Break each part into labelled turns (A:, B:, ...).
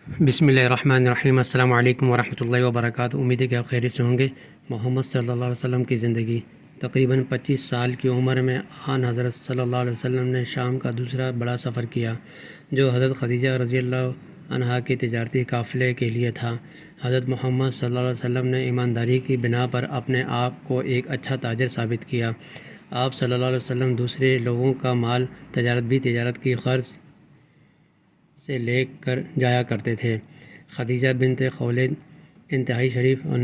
A: بسم اللہ الرحمن الرحیم۔ السلام علیکم ورحمۃ اللہ وبرکاتہ۔ امید ہے کہ آپ خیریت سے ہوں گے۔ محمد صلی اللہ علیہ وسلم کی زندگی۔ تقریباً 25 سال کی عمر میں آن حضرت صلی اللہ علیہ وسلم نے شام کا دوسرا بڑا سفر کیا، جو حضرت خدیجہ رضی اللہ عنہا کے تجارتی قافلے کے لیے تھا۔ حضرت محمد صلی اللہ علیہ وسلم نے ایمانداری کی بنا پر اپنے آپ کو ایک اچھا تاجر ثابت کیا۔ آپ صلی اللہ علیہ وسلم دوسرے لوگوں کا مال تجارت کی غرض سے لے کر جایا کرتے تھے۔ خدیجہ بنت خولید انتہائی شریف اور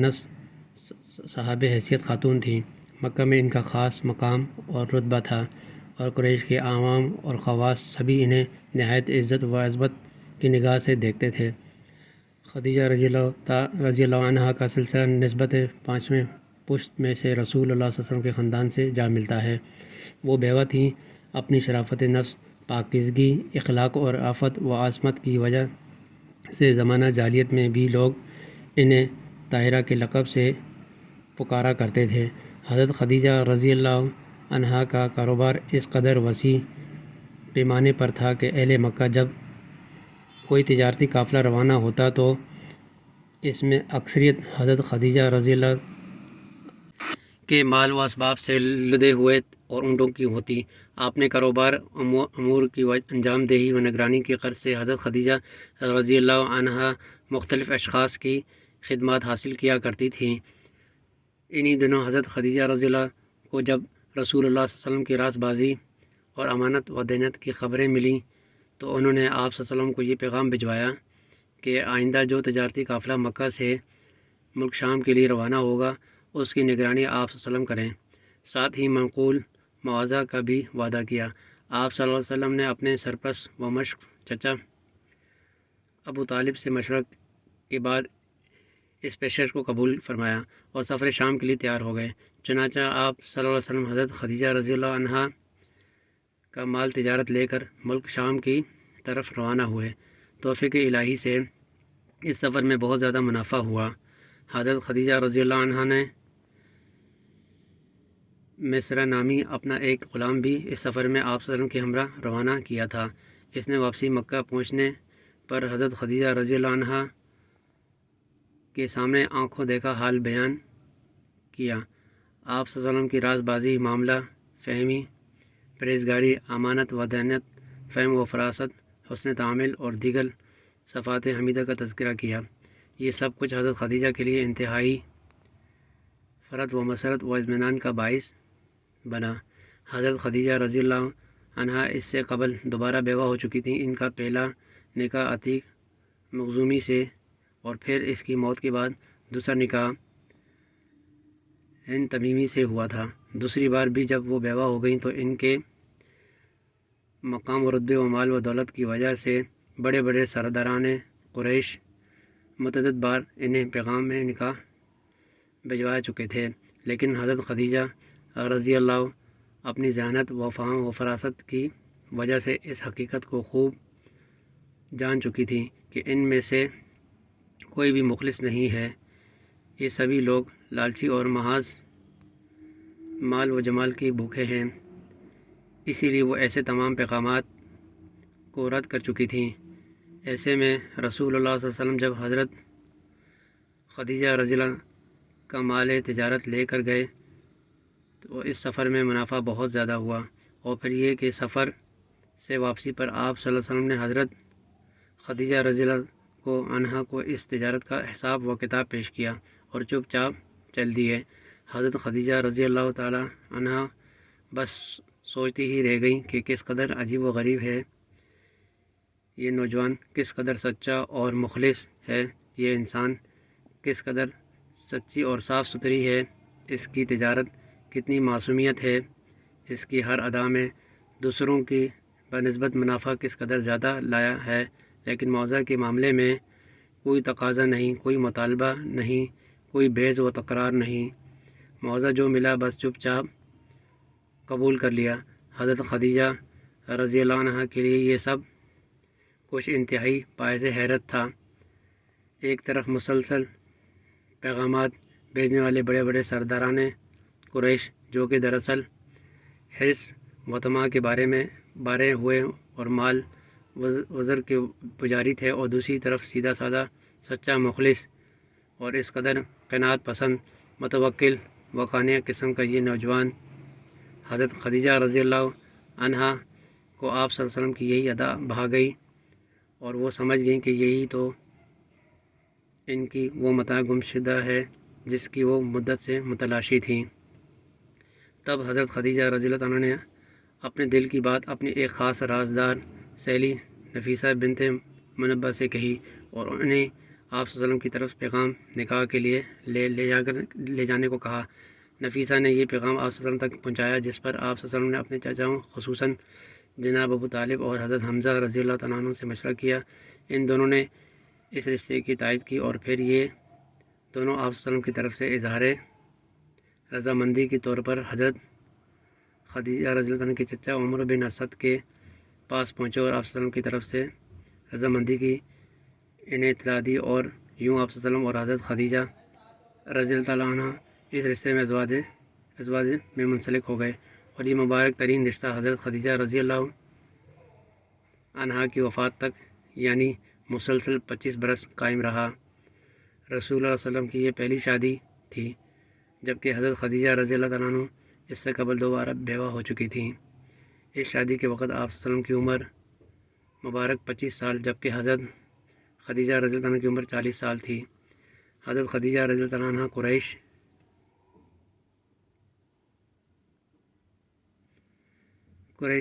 A: صاحب حیثیت خاتون تھیں۔ مکہ میں ان کا خاص مقام اور رتبہ تھا، اور قریش کے عوام اور خواص سبھی انہیں نہایت عزت و عظمت کی نگاہ سے دیکھتے تھے۔ خدیجہ رضی اللہ عنہا کا سلسلہ نسبت 5ویں پشت میں سے رسول اللہ صلی اللہ علیہ وسلم کے خاندان سے جا ملتا ہے۔ وہ بیوہ تھیں۔ اپنی شرافت نفس، پاکیزگی اخلاق اور عفت و عصمت کی وجہ سے زمانہ جاہلیت میں بھی لوگ انہیں طاہرہ کے لقب سے پکارا کرتے تھے۔ حضرت خدیجہ رضی اللہ عنہا کا کاروبار اس قدر وسیع پیمانے پر تھا کہ اہل مکہ جب کوئی تجارتی قافلہ روانہ ہوتا تو اس میں اکثریت حضرت خدیجہ رضی اللہ کے مال و اسباب سے لدے ہوئے اور اونٹوں کی ہوتی۔ آپ نے کاروبار امور کی انجام دہی و نگرانی کی غرض سے حضرت خدیجہ رضی اللہ عنہا مختلف اشخاص کی خدمات حاصل کیا کرتی تھیں۔ انہی دنوں حضرت خدیجہ رضی اللہ کو جب رسول اللہ صلی اللہ علیہ وسلم کی راز بازی اور امانت و دینت کی خبریں ملیں تو انہوں نے آپ صلی اللہ علیہ وسلم کو یہ پیغام بھجوایا کہ آئندہ جو تجارتی قافلہ مکہ سے ملک شام کے لیے روانہ ہوگا اس کی نگرانی آپ صلی اللہ علیہ وسلم کریں۔ ساتھ ہی منقول معاوضہ کا بھی وعدہ کیا۔ آپ صلی اللہ علیہ وسلم نے اپنے سرپرست و مشق چچا ابو طالب سے مشورت کے بعد اس پیشکش کو قبول فرمایا اور سفر شام کے لیے تیار ہو گئے۔ چنانچہ آپ صلی اللہ علیہ وسلم حضرت خدیجہ رضی اللہ عنہا کا مال تجارت لے کر ملک شام کی طرف روانہ ہوئے۔ توفیق الہی سے اس سفر میں بہت زیادہ منافع ہوا۔ حضرت خدیجہ رضی اللہ عنہا نے مسرہ نامی اپنا ایک غلام بھی اس سفر میں آپ صلی اللہ علیہ وسلم کے ہمراہ روانہ کیا تھا۔ اس نے واپسی مکہ پہنچنے پر حضرت خدیجہ رضی اللہ عنہا کے سامنے آنکھوں دیکھا حال بیان کیا۔ آپ صلی اللہ علیہ وسلم کی راز بازی، معاملہ فہمی، پرہیزگاری، امانت و دینت، فہم و فراست، حسن تعامل اور دیگر صفات حمیدہ کا تذکرہ کیا۔ یہ سب کچھ حضرت خدیجہ کے لیے انتہائی فرحت و مسرت و اطمینان کا باعث بنا۔ حضرت خدیجہ رضی اللہ عنہا اس سے قبل دوبارہ بیوہ ہو چکی تھیں۔ ان کا پہلا نکاح عتیق مخزومی سے اور پھر اس کی موت کے بعد دوسرا نکاح ہند تمیمی سے ہوا تھا۔ دوسری بار بھی جب وہ بیوہ ہو گئیں تو ان کے مقام و رتبے و مال و دولت کی وجہ سے بڑے بڑے سرداران قریش متعدد بار انہیں پیغام میں نکاح بھجوا چکے تھے، لیکن حضرت خدیجہ رضی اللہ اپنی ذہانت و فہم و فراست کی وجہ سے اس حقیقت کو خوب جان چکی تھیں کہ ان میں سے کوئی بھی مخلص نہیں ہے۔ یہ سبھی لوگ لالچی اور محض مال و جمال کی بھوکے ہیں۔ اسی لیے وہ ایسے تمام پیغامات کو رد کر چکی تھیں۔ ایسے میں رسول اللہ صلی اللہ علیہ وسلم جب حضرت خدیجہ رضی اللہ کا مال تجارت لے کر گئے تو اس سفر میں منافع بہت زیادہ ہوا، اور پھر یہ کہ سفر سے واپسی پر آپ صلی اللہ علیہ وسلم نے حضرت خدیجہ رضی اللہ عنہا کو اس تجارت کا حساب و کتاب پیش کیا اور چپ چاپ چل دیے۔ حضرت خدیجہ رضی اللہ تعالی عنہا بس سوچتی ہی رہ گئیں کہ کس قدر عجیب و غریب ہے یہ نوجوان، کس قدر سچا اور مخلص ہے یہ انسان، کس قدر سچی اور صاف ستھری ہے اس کی تجارت، کتنی معصومیت ہے اس کی ہر ادا میں، دوسروں کی بنسبت منافع کس قدر زیادہ لایا ہے، لیکن معاوضہ کے معاملے میں کوئی تقاضا نہیں، کوئی مطالبہ نہیں، کوئی بحث و تکرار نہیں، معاوضہ جو ملا بس چپ چاپ قبول کر لیا۔ حضرت خدیجہ رضی اللہ عنہا کے لیے یہ سب کچھ انتہائی باعث حیرت تھا۔ ایک طرف مسلسل پیغامات بھیجنے والے بڑے بڑے سرداران قریش جو کہ دراصل حرص و طمع کے بارے ہوئے اور مال وزر کے پجاری تھے، اور دوسری طرف سیدھا سادہ سچا مخلص اور اس قدر قناعت پسند متوکل وقانع قسم کا یہ نوجوان حضرت خدیجہ رضی اللہ عنہا کو آپ صلی اللہ علیہ وسلم کی یہی ادا بھا گئی، اور وہ سمجھ گئیں کہ یہی تو ان کی وہ متاع گمشدہ ہے جس کی وہ مدت سے متلاشی تھیں۔ تب حضرت خدیجہ رضی اللہ عنہ نے اپنے دل کی بات اپنی ایک خاص رازدار سہیلی نفیسہ بنت منبع سے کہی، اور انہیں آپ صلی اللہ علیہ وسلم کی طرف پیغام نکاح کے لیے لے جانے کو کہا۔ نفیسہ نے یہ پیغام آپ صلی اللہ علیہ وسلم تک پہنچایا، جس پر آپ صلی اللہ علیہ وسلم نے اپنے چچاؤں خصوصاً جناب ابو طالب اور حضرت حمزہ رضی اللہ تعالیٰ عنہ سے مشورہ کیا۔ ان دونوں نے اس رشتے کی تائید کی، اور پھر یہ دونوں آپ صلی اللہ علیہ وسلم کی طرف سے اظہار رضامندی کے طور پر حضرت خدیجہ رضی اللہ عنہ کے چچا عمر بن اسد کے پاس پہنچے، اور آپ صلی اللہ علیہ وسلم کی طرف سے رضامندی کی انہیں اطلاع دی، اور یوں آپ صلی اللہ علیہ وسلم اور حضرت خدیجہ رضی اللہ تعالیٰ عنہ اس رشتے میں ازواج میں منسلک ہو گئے، اور یہ مبارک ترین رشتہ حضرت خدیجہ رضی اللہ عنہا کی وفات تک یعنی مسلسل 25 برس قائم رہا۔ رسول اللہ صلی اللہ علیہ وسلم کی یہ پہلی شادی تھی، جبکہ حضرت خدیجہ رضی اللہ تعالیٰ عنہ اس سے قبل 2 بار بیوہ ہو چکی تھیں۔ اس شادی کے وقت آپ صلی اللہ علیہ وسلم کی عمر مبارک 25 سال، جبکہ حضرت خدیجہ رضی اللہ عنہ کی عمر 40 سال تھی۔ حضرت خدیجہ رضی اللہ عنہ قریش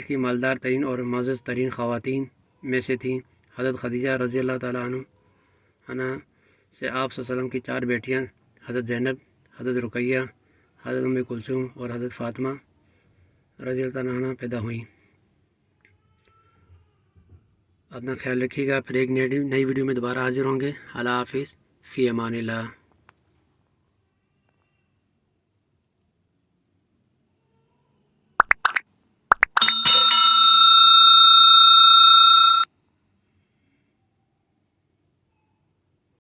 A: کی مالدار ترین اور معزز ترین خواتین میں سے تھیں۔ حضرت خدیجہ رضی اللہ تعالیٰ عنہ سے آپ صلی اللہ علیہ وسلم کی 4 بیٹیاں حضرت زینب، حضرت رقیہ، حضرت ام کلثوم اور حضرت فاطمہ رضی اللہ عنہ پیدا ہوئیں۔ اپنا خیال رکھیے گا، پھر ایک نئی ویڈیو میں دوبارہ حاضر ہوں گے۔ اللہ حافظ، فی امان اللہ۔